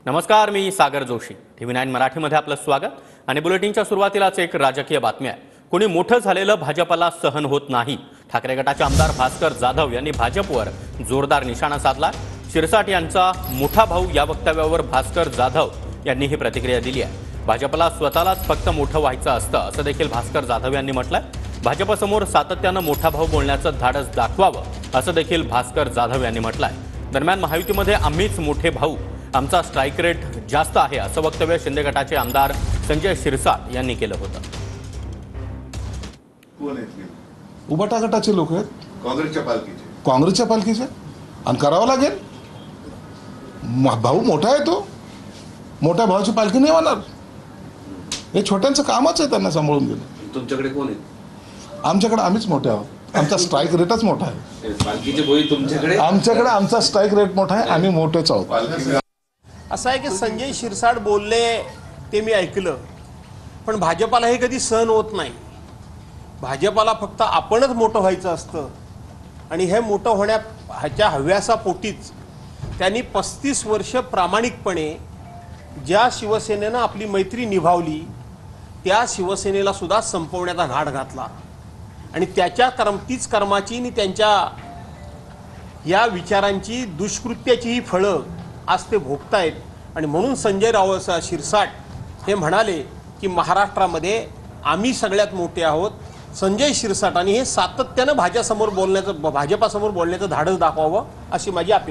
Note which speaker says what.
Speaker 1: नमस्कार, मी सागर जोशी। TV9 मराठीमध्ये आपलं स्वागत आणि बुलेटिनच्या सुरुवातीलाच एक राजकीय बातमी आहे। कोणी मोठं झालेलं भाजपला सहन होत नाही। ठाकरे गटाचे आमदार भास्कर जाधव यांनी भाजपवर जोरदार निशाणा साधला। शिरसाट यांचा मोठा भाऊ या वक्तव्यावर भास्कर जाधव यांनी ही प्रतिक्रिया दिली आहे। भाजपला स्वतःलाच फक्त मोठं व्हायचं असतं असं देखील भास्कर जाधव यांनी म्हटलंय। भाजपसमोर सातत्यानं मोठा भाऊ बोलण्याचं धाडस दाखवावं असं देखील भास्कर जाधव यांनी म्हटलंय। दरम्यान महायुतीमध्ये आम्हीच मोठे भाऊ, आमचा स्ट्राइक रेट जास्त आहे असं वक्तव्य शिंदे गटाचे आमदार संजय शिरसाट यांनी केलं होतं।
Speaker 2: कोण आहेत?
Speaker 3: उबाटा गटाचे लोक आहेत, काँग्रेसच्या पालखीचे आणि करावं लागेल। भाऊ मोठा आहे, तो मोठ्या भावाची पालखी नाही होणार। हे छोट्यांचं कामच आहे त्यांना सांभाळून घेणं।
Speaker 4: तुमच्याकडे कोण आहे?
Speaker 3: आमच्याकडे आम्हीच मोठे आहोत, आमचा स्ट्राइक रेटच मोठा आहे।
Speaker 4: पालखीचे बोई तुमच्याकडे?
Speaker 3: आमच्याकडे आमचा स्ट्राइक रेट मोठा आहे, आम्ही मोठेच आहोत।
Speaker 5: असं आहे की संजय शिरसाट बोलले ते मी ऐकलं, पण भाजपाला हे कधी सहन होत नाही। भाजपाला फक्त आपणच मोठं व्हायचं असतं आणि हे मोठं होण्याच्या हव्यासापोटीच त्यांनी 35 वर्ष प्रामाणिकपणे ज्या शिवसेनेनं आपली मैत्री निभावली त्या शिवसेनेला सुद्धा संपवण्याचा घाट घातला आणि त्याच्या तीच कर्माची आणि त्यांच्या या विचारांची दुष्कृत्याची ही फळं आज ते भोगतायत। आणि म्हणून संजय शिरसाट हे म्हणाले की महाराष्ट्रामध्ये आम्ही सगळ्यात मोठे आहोत। संजय शिरसाटांनी हे सातत्यानं भाजपासमोर बोलण्याचं धाडस दाखवावं अशी माझी अपेक्षा।